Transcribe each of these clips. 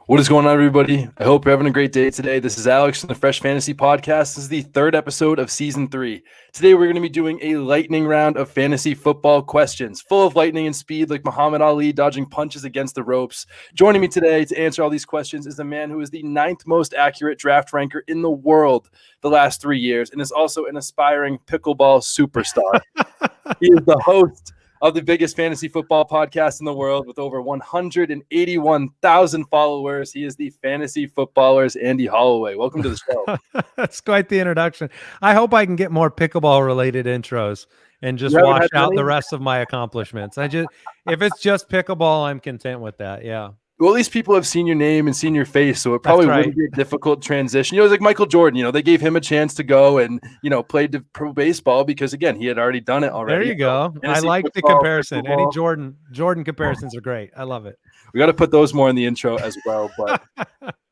What is going on, everybody? I hope you're having a great day today. This is Alex from the Fresh Fantasy Podcast. This is the third episode of season 3. Today, we're going to be doing a lightning round of fantasy football questions, full of lightning and speed, like Muhammad Ali dodging punches against the ropes. Joining me today to answer all these questions is the man who is the 9th most accurate draft ranker in the world the last 3 years, and is also an aspiring pickleball superstar. He is the host of the biggest fantasy football podcast in the world with over 181,000 followers. He is the Fantasy Footballer's Andy Holloway. Welcome to the show. That's quite the introduction. I hope I can get more pickleball related intros and just You haven't wash had out many? the rest of my accomplishments. If it's just pickleball, I'm content with that. Yeah. Well, at least people have seen your name and seen your face, so it probably That's right. wouldn't be a difficult transition. It's like Michael Jordan. They gave him a chance to go and, play pro baseball because, again, he had already done it already. There you go. I Fantasy like the football, comparison. Any pickleball. Jordan comparisons are great. I love it. We got to put those more in the intro as well, but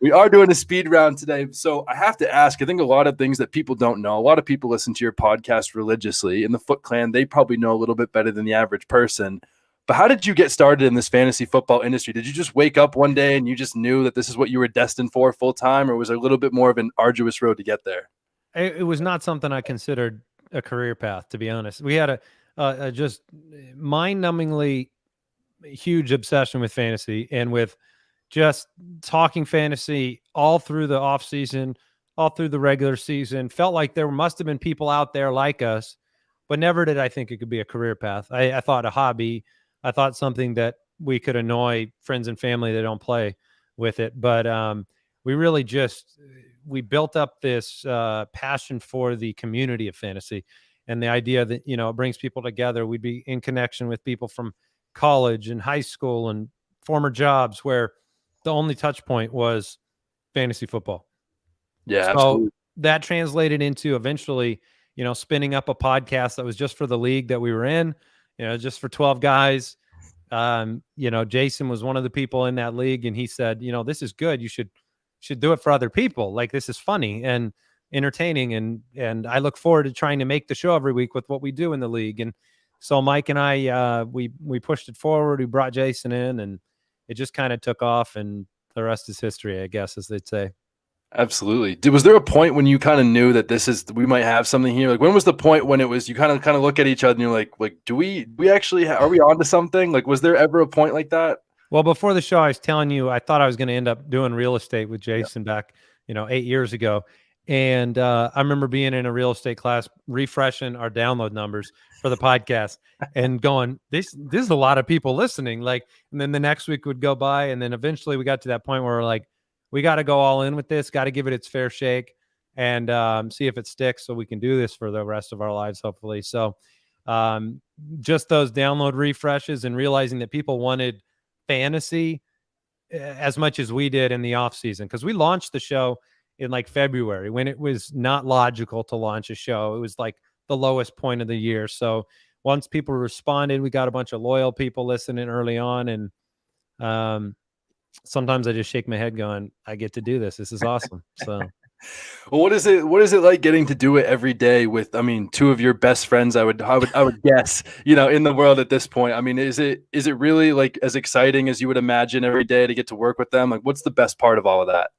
we are doing a speed round today. So I have to ask, I think a lot of things that people don't know, a lot of people listen to your podcast religiously. In the Foot Clan, they probably know a little bit better than the average person. But how did you get started in this fantasy football industry? Did you just wake up one day and you just knew that this is what you were destined for full time, or was there a little bit more of an arduous road to get there? It was not something I considered a career path, to be honest. We had a just mind-numbingly huge obsession with fantasy and with just talking fantasy all through the off season, all through the regular season. Felt like there must have been people out there like us, but never did I think it could be a career path. I thought a hobby. I thought something that we could annoy friends and family that don't play with it. But we really we built up this passion for the community of fantasy and the idea that, it brings people together. We'd be in connection with people from college and high school and former jobs where the only touch point was fantasy football. Yeah, so absolutely. That translated into eventually, spinning up a podcast that was just for the league that we were in, just for 12 guys. Jason was one of the people in that league, and he said, this is good. You should do it for other people. Like, this is funny and entertaining. And I look forward to trying to make the show every week with what we do in the league. And so Mike and I, we pushed it forward. We brought Jason in, and it just kind of took off, and the rest is history, I guess, as they'd say. Absolutely. Was there a point when you kind of knew that we might have something here? Like, when was the point when it was, you kind of look at each other and you're like, do we actually, are we onto something? Like, was there ever a point like that? Well, before the show, I was telling you, I thought I was going to end up doing real estate with Jason back, 8 years ago. And I remember being in a real estate class, refreshing our download numbers for the podcast and going, this is a lot of people listening. Like, and then the next week would go by. And then eventually we got to that point where we're like, we got to go all in with this, got to give it its fair shake and see if it sticks so we can do this for the rest of our lives, hopefully. So just those download refreshes and realizing that people wanted fantasy as much as we did in the off season, because we launched the show in like February when it was not logical to launch a show. It was like the lowest point of the year. So once people responded, we got a bunch of loyal people listening early on. And sometimes I just shake my head going, I get to do this. This is awesome. So well, what is it like getting to do it every day with, two of your best friends, I would guess, in the world at this point? Is it really like as exciting as you would imagine every day to get to work with them? Like, what's the best part of all of that?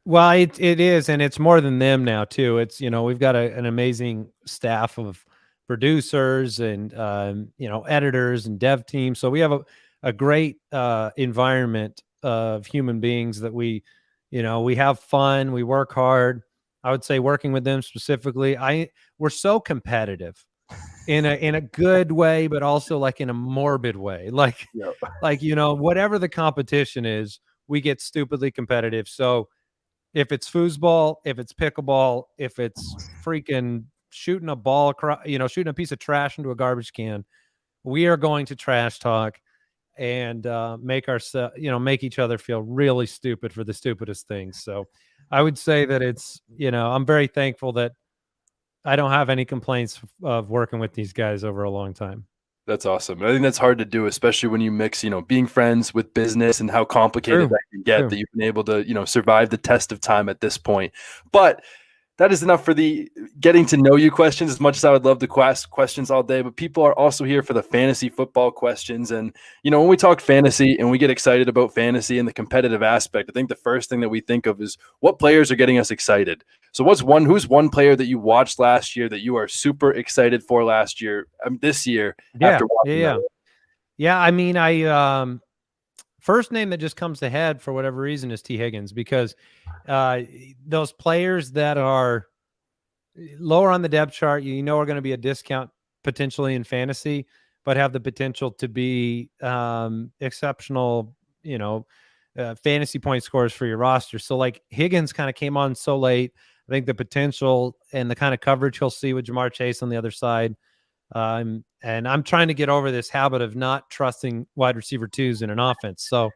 Well, it is, and it's more than them now too. It's, we've got an amazing staff of producers and editors and dev teams. So we have a great environment of human beings that we have fun, we work hard. I would say working with them specifically, we're so competitive in a good way, but also like in a morbid way. Like, whatever the competition is, we get stupidly competitive. So if it's foosball, if it's pickleball, if it's freaking shooting a ball across, shooting a piece of trash into a garbage can, we are going to trash talk and make each other feel really stupid for the stupidest things. So I would say that it's, I'm very thankful that I don't have any complaints of working with these guys over a long time. That's awesome. I think that's hard to do, especially when you mix, being friends with business and how complicated that can get, that you've been able to, survive the test of time at this point. But that is enough for the getting to know you questions. As much as I would love to ask questions all day, but people are also here for the fantasy football questions. And, when we talk fantasy and we get excited about fantasy and the competitive aspect, I think the first thing that we think of is what players are getting us excited. So who's one player that you watched last year that you are super excited for this year Yeah. after watching Yeah. that? Yeah. I mean, first name that just comes to head for whatever reason is T. Higgins, because those players that are lower on the depth chart, are going to be a discount potentially in fantasy, but have the potential to be exceptional, fantasy point scores for your roster. So like Higgins kind of came on so late. I think the potential and the kind of coverage he'll see with Jamar Chase on the other side. And I'm trying to get over this habit of not trusting wide receiver twos in an offense. So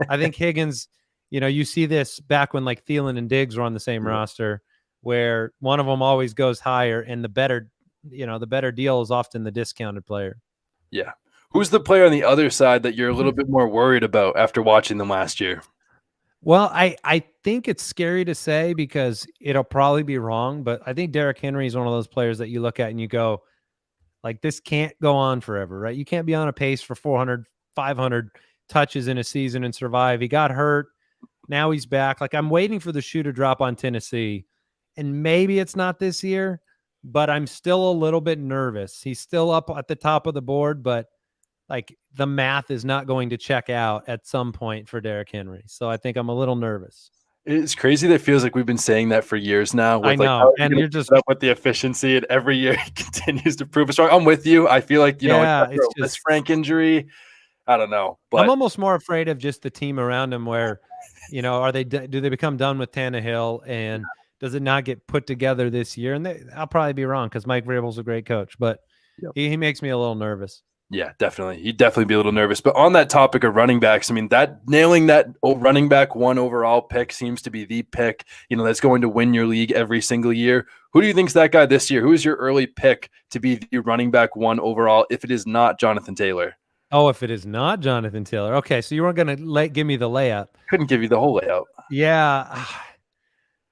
I think Higgins, you see this back when like Thielen and Diggs were on the same roster, where one of them always goes higher, and the better deal is often the discounted player. Yeah. Who's the player on the other side that you're a little bit more worried about after watching them last year? Well, I think it's scary to say because it'll probably be wrong, but I think Derrick Henry is one of those players that you look at and you go, like, this can't go on forever, right? You can't be on a pace for 400, 500 touches in a season and survive. He got hurt. Now he's back. Like, I'm waiting for the shoe to drop on Tennessee, and maybe it's not this year, but I'm still a little bit nervous. He's still up at the top of the board, but like the math is not going to check out at some point for Derrick Henry. So I think I'm a little nervous. It's crazy that it feels like we've been saying that for years now. I know. How And you're just up with the efficiency, and every year he continues to prove it strong. I'm with you. I feel like, it's just Frank injury. I don't know. But I'm almost more afraid of just the team around him where, do they become done with Tannehill, and does it not get put together this year? And I'll probably be wrong because Mike Vrabel's a great coach, but he makes me a little nervous. Yeah, definitely. He'd definitely be a little nervous. But on that topic of running backs, I mean, nailing that running back 1 overall pick seems to be the pick, that's going to win your league every single year. Who do you think's that guy this year? Who is your early pick to be the running back 1 overall if it is not Jonathan Taylor? Oh, if it is not Jonathan Taylor. Okay, so you weren't going to give me the layup. Couldn't give you the whole layout. Yeah.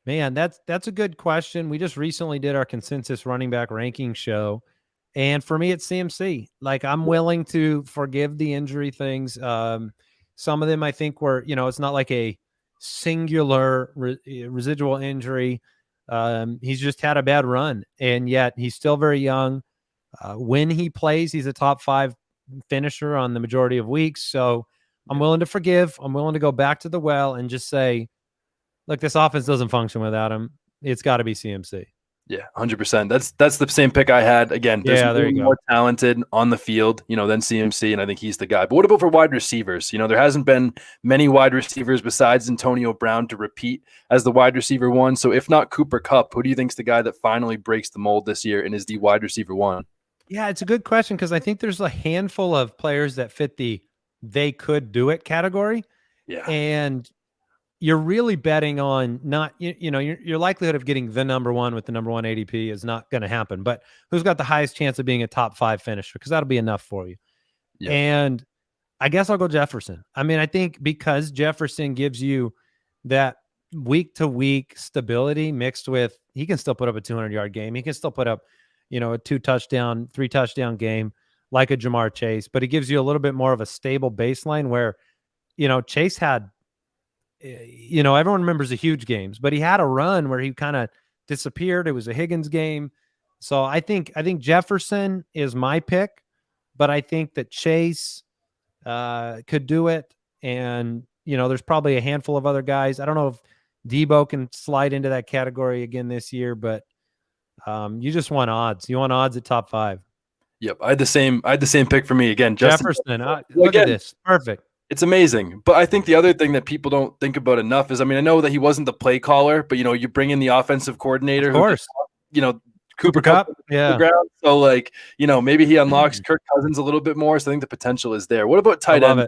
Man, that's a good question. We just recently did our consensus running back ranking show. And for me, it's CMC. Like, I'm willing to forgive the injury things. Some of them I think were, it's not like a singular residual injury. He's just had a bad run, and yet he's still very young. When he plays, he's a top 5 finisher on the majority of weeks. So I'm willing to forgive. I'm willing to go back to the well and just say, look, this offense doesn't function without him. It's got to be CMC. Yeah, 100%. That's the same pick I had. Again, there's more talented on the field, than CMC, and I think he's the guy. But what about for wide receivers? There hasn't been many wide receivers besides Antonio Brown to repeat as the wide receiver 1. So if not Cooper Kupp, who do you think's the guy that finally breaks the mold this year and is the wide receiver 1? Yeah, it's a good question because I think there's a handful of players that fit the they could do it category. Yeah. And you're really betting on not, your likelihood of getting the number 1 with the number 1 ADP is not going to happen, but who's got the highest chance of being a top 5 finisher? Because that'll be enough for you. Yeah. And I guess I'll go Jefferson. I mean, I think because Jefferson gives you that week to week stability mixed with, he can still put up a 200-yard game. He can still put up, a 2-touchdown, 3-touchdown game like a Jamar Chase, but it gives you a little bit more of a stable baseline where, Chase had, everyone remembers the huge games, but he had a run where he kind of disappeared. It was a Higgins game. So I think Jefferson is my pick, but I think that Chase could do it. And, there's probably a handful of other guys. I don't know if Debo can slide into that category again this year, but you just want odds. You want odds at top 5. Yep. I had the same pick for me again. Jefferson. Look at this. Perfect. It's amazing. But I think the other thing that people don't think about enough is, I mean, I know that he wasn't the play caller, but, you bring in the offensive coordinator. Of course. Cooper Kupp. Yeah. So, maybe he unlocks Kirk Cousins a little bit more. So I think the potential is there. What about tight end?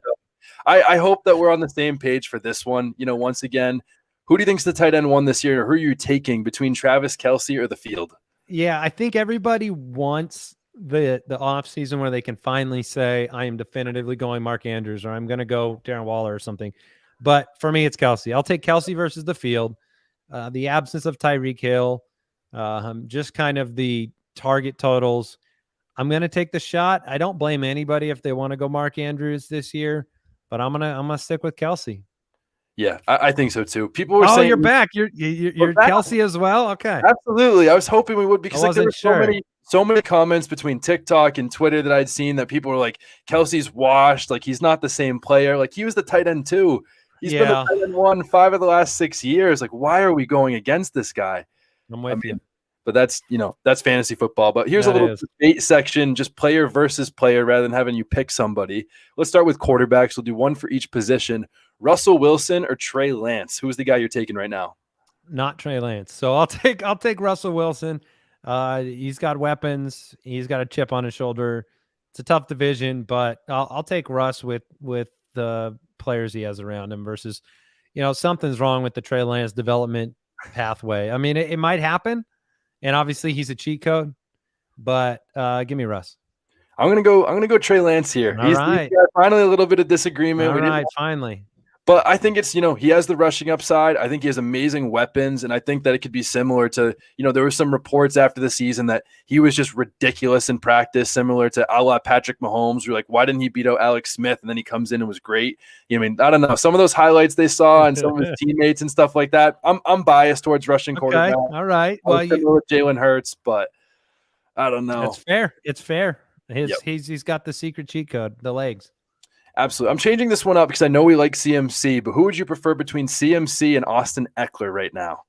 I hope that we're on the same page for this one. Once again, who do you think's the tight end 1 this year? Or who are you taking between Travis Kelce or the field? Yeah, I think everybody wants the off season where they can finally say, I am definitively going Mark Andrews, or I'm going to go Darren Waller or something. But for me, it's Kelce. I'll take Kelce versus the field. The absence of Tyreek Hill, just kind of the target totals. I'm going to take the shot. I don't blame anybody if they want to go Mark Andrews this year, but I'm gonna stick with Kelsey. Yeah, I think so too. People were Oh, saying you're back. You're back. Kelsey as well. Okay, Absolutely. I was hoping we would, I because like there wasn't were sure. so many comments between TikTok and Twitter that I'd seen that people were like, Kelsey's washed, like he's not the same player. Like he was the tight end too. He's been the Yeah, tight end one 5 of the last 6 years. Like, why are we going against this guy? I'm I with you. mean, but that's fantasy football. But here's a That little is. debate section, just player versus player rather than having you pick somebody. Let's start with quarterbacks. We'll do one for each position. Russell Wilson or Trey Lance? Who's the guy you're taking right now? Not Trey Lance. So I'll take Russell Wilson. He's got weapons. He's got a chip on his shoulder. It's a tough division, but I'll take Russ with the players he has around him versus, something's wrong with the Trey Lance development pathway. I mean, it might happen, and obviously he's a cheat code, but give me Russ. I'm gonna go Trey Lance here. All right. He's got finally a little bit of disagreement. All right, finally. But I think it's, he has the rushing upside. I think he has amazing weapons, and I think that it could be similar to, there were some reports after the season that he was just ridiculous in practice, similar to a la Patrick Mahomes. We're like, why didn't he beat out Alex Smith? And then he comes in and was great. I mean, I don't know. Some of those highlights they saw and some of his teammates and stuff like that. I'm biased towards rushing quarterback. All right. Well, similar with Jalen Hurts, but I don't know. That's fair. It's fair. He's got the secret cheat code, the legs. Absolutely. I'm changing this one up because I know we like CMC, but who would you prefer between CMC and Austin Eckler right now?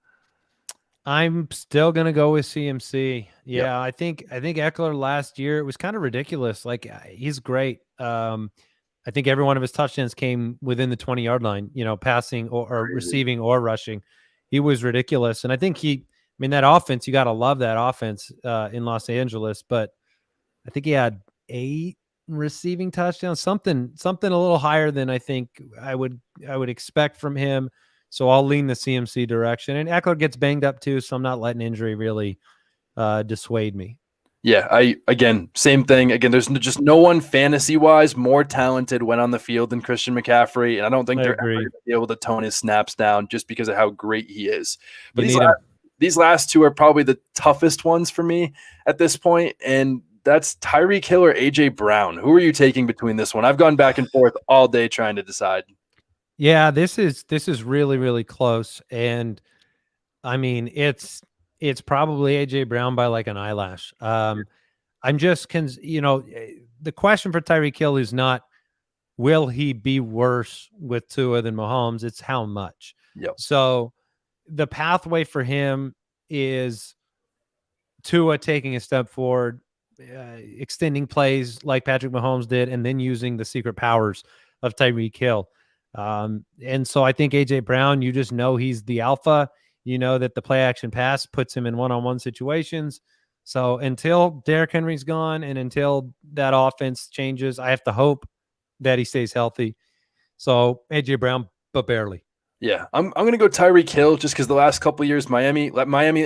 I'm still gonna go with CMC. Yeah, Yep. I think Eckler last year, it was kind of ridiculous. Like, he's great. I think every one of his touchdowns came within the 20-yard line, passing or receiving or rushing. He was ridiculous. And I think that offense, you got to love that offense in Los Angeles, but I think he had 8 receiving touchdowns, something a little higher than I think I would expect from him. So I'll lean the CMC direction. And Eckler gets banged up too, so I'm not letting injury really dissuade me. Yeah, same thing. Again, there's just no one fantasy-wise more talented when on the field than Christian McCaffrey, and I don't think they're ever going to be able to tone his snaps down just because of how great he is. But these last two are probably the toughest ones for me at this point, and that's Tyreek Hill or A.J. Brown. Who are you taking between this one? I've gone back and forth all day trying to decide. Yeah, this is really, really close. And I mean, it's probably A.J. Brown by like an eyelash. I'm just, the question for Tyreek Hill is not, will he be worse with Tua than Mahomes? It's how much. Yep. So the pathway for him is Tua taking a step forward, extending plays like Patrick Mahomes did, and then using the secret powers of Tyreek Hill. And so I think A.J. Brown, you just know he's the alpha. You know that the play action pass puts him in one-on-one situations. So until Derrick Henry's gone and until that offense changes, I have to hope that he stays healthy. So A.J. Brown, but barely. Yeah, I'm going to go Tyreek Hill just because the last couple of years, Miami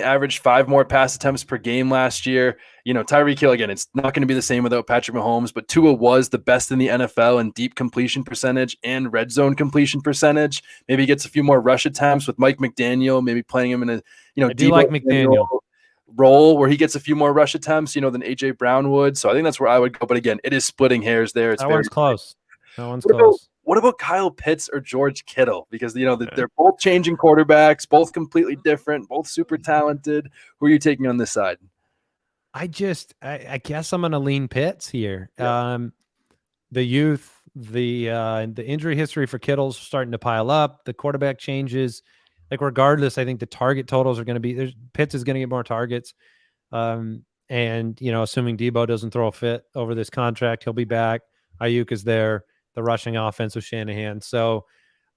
averaged 5 more pass attempts per game last year. Tyreek Hill, again, it's not going to be the same without Patrick Mahomes, but Tua was the best in the NFL in deep completion percentage and red zone completion percentage. Maybe he gets a few more rush attempts with Mike McDaniel, maybe playing him in a deep like McDaniel role where he gets a few more rush attempts, than A.J. Brown would. So I think that's where I would go. But again, it is splitting hairs there. It's that one's close. That one's close. What about Kyle Pitts or George Kittle? Because, they're both changing quarterbacks, both completely different, both super talented. Who are you taking on this side? I guess I'm going to lean Pitts here. Yeah. The youth, the injury history for Kittle's starting to pile up. The quarterback changes. Like, regardless, I think the target totals are going to be – Pitts is going to get more targets. And, assuming Debo doesn't throw a fit over this contract, he'll be back. Ayuk is there. The rushing offense with Shanahan. So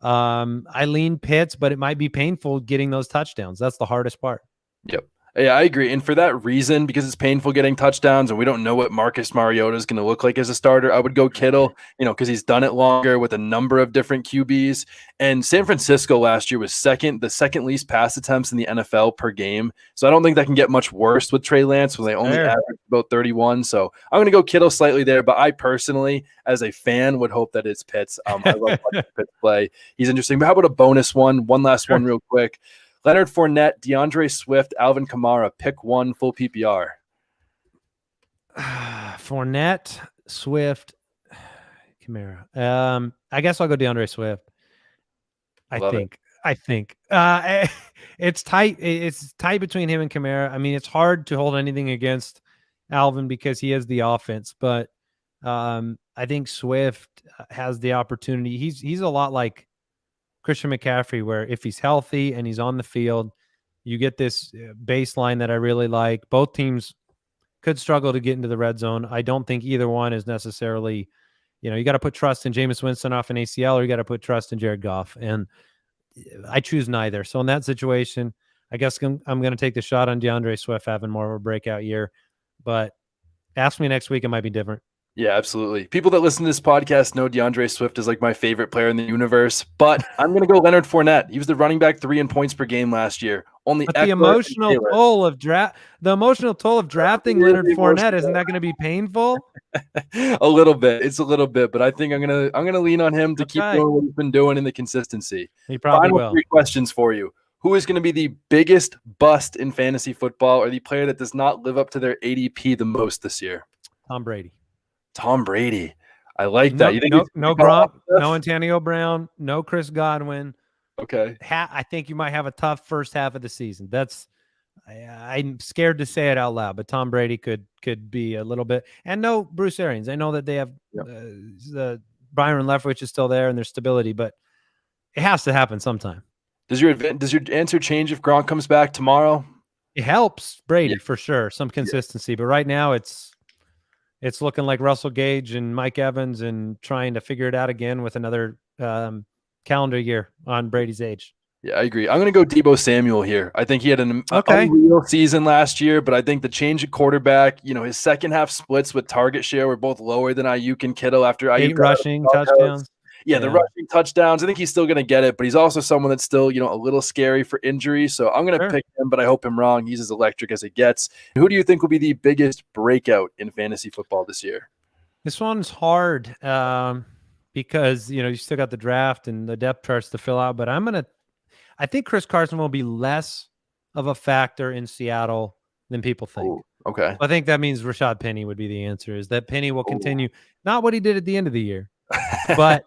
I lean Pitts, but it might be painful getting those touchdowns. That's the hardest part. Yep. Yeah, I agree. And for that reason, because it's painful getting touchdowns and we don't know what Marcus Mariota is going to look like as a starter, I would go Kittle, because he's done it longer with a number of different QBs. And San Francisco last year was the second least pass attempts in the NFL per game. So I don't think that can get much worse with Trey Lance when they only average about 31. So I'm going to go Kittle slightly there. But I personally, as a fan, would hope that it's Pitts. I love watching Pitts play. He's interesting. But how about a bonus one? One last one real quick. Leonard Fournette, DeAndre Swift, Alvin Kamara. Pick one, full PPR. Fournette, Swift, Kamara. I guess I'll go DeAndre Swift. I think. It's tight. It's tight between him and Kamara. I mean, it's hard to hold anything against Alvin because he has the offense, but I think Swift has the opportunity. He's a lot like Christian McCaffrey, where if he's healthy and he's on the field, you get this baseline that I really like. Both teams could struggle to get into the red zone. I don't think either one is necessarily, you got to put trust in Jameis Winston off an ACL, or you got to put trust in Jared Goff. And I choose neither. So in that situation, I guess I'm going to take the shot on DeAndre Swift having more of a breakout year. But ask me next week, it might be different. Yeah, absolutely. People that listen to this podcast know DeAndre Swift is like my favorite player in the universe, but I'm going to go Leonard Fournette. He was the running back 3 in points per game last year. Only but the emotional toll of drafting Leonard Fournette, isn't that going to be painful? A little bit. It's a little bit, but I think I'm gonna lean on him to keep doing what he's been doing in the consistency. He probably will. 3 questions for you. Who is going to be the biggest bust in fantasy football, or the player that does not live up to their ADP the most this year? Tom Brady. Tom Brady. I like that. You think no Gronk, no Antonio Brown, no Chris Godwin. Okay. I think you might have a tough first half of the season. I'm scared to say it out loud, but Tom Brady could be a little bit. And no Bruce Arians. I know that they have the Byron Leftwich is still there and there's stability, but it has to happen sometime. Does your answer change if Gronk comes back tomorrow? It helps Brady for sure, some consistency, but right now it's looking like Russell Gage and Mike Evans and trying to figure it out again with another calendar year on Brady's age. Yeah, I agree. I'm going to go Deebo Samuel here. I think he had an unreal season last year, but I think the change of quarterback, his second half splits with target share were both lower than Ayuk and Kittle after Ayuk. 8 rushing touchdowns. Yeah, the rushing touchdowns. I think he's still going to get it, but he's also someone that's still, a little scary for injury. So I'm going to pick him, but I hope I'm wrong. He's as electric as it gets. Who do you think will be the biggest breakout in fantasy football this year? This one's hard because, you still got the draft and the depth charts to fill out, but I think Chris Carson will be less of a factor in Seattle than people think. Ooh, okay. I think that means Rashad Penny would be the answer, is that Penny will continue, not what he did at the end of the year, but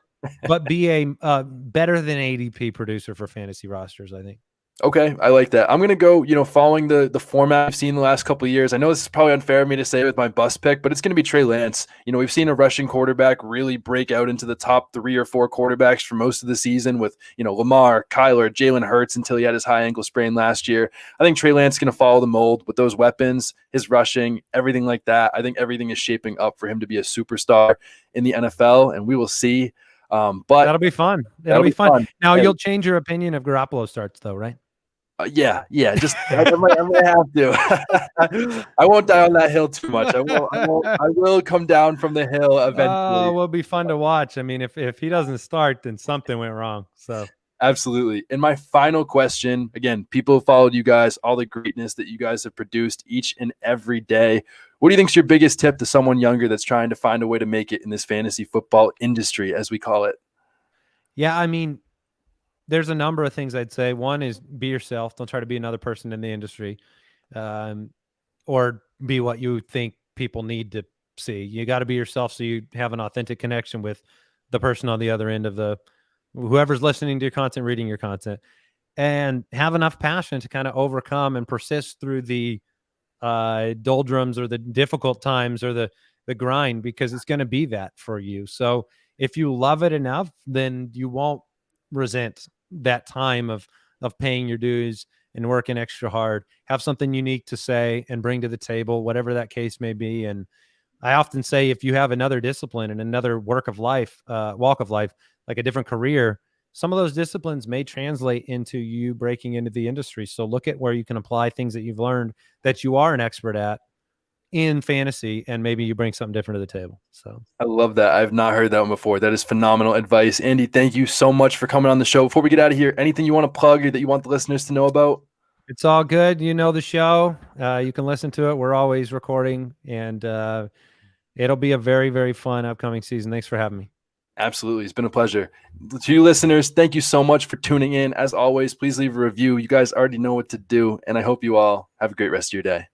be a better than ADP producer for fantasy rosters, I think. Okay, I like that. I'm going to go, following the format I've seen the last couple of years. I know this is probably unfair of me to say with my bust pick, but it's going to be Trey Lance. We've seen a rushing quarterback really break out into the top 3 or 4 quarterbacks for most of the season with, Lamar, Kyler, Jalen Hurts until he had his high ankle sprain last year. I think Trey Lance is going to follow the mold with those weapons, his rushing, everything like that. I think everything is shaping up for him to be a superstar in the NFL, and we will see. But that'll be fun. That'll be fun. Now, you'll change your opinion if Garoppolo starts, though, right? Yeah. Just I might have to. I won't die on that hill too much. I will come down from the hill eventually. It will be fun to watch. I mean, if he doesn't start, then something went wrong. So absolutely. And my final question, again, people have followed you guys, all the greatness that you guys have produced each and every day. What do you think is your biggest tip to someone younger that's trying to find a way to make it in this fantasy football industry, as we call it? Yeah, I mean, there's a number of things I'd say. One is be yourself. Don't try to be another person in the industry, or be what you think people need to see. You got to be yourself so you have an authentic connection with the person on the other end of whoever's listening to your content, reading your content, and have enough passion to kind of overcome and persist through the doldrums or the difficult times or the grind, because it's going to be that for you. So if you love it enough, then you won't resent that time of paying your dues and working extra hard. Have something unique to say and bring to the table, whatever that case may be. And I often say, if you have another discipline and another walk of life, like a different career, some of those disciplines may translate into you breaking into the industry. So look at where you can apply things that you've learned that you are an expert at in fantasy, and maybe you bring something different to the table. So I love that. I've not heard that one before. That is phenomenal advice. Andy, thank you so much for coming on the show. Before we get out of here, anything you want to plug or that you want the listeners to know about? It's all good. You know the show. You can listen to it. We're always recording, and it'll be a very, very fun upcoming season. Thanks for having me. Absolutely. It's been a pleasure. To you listeners, thank you so much for tuning in. As always, please leave a review. You guys already know what to do, and I hope you all have a great rest of your day.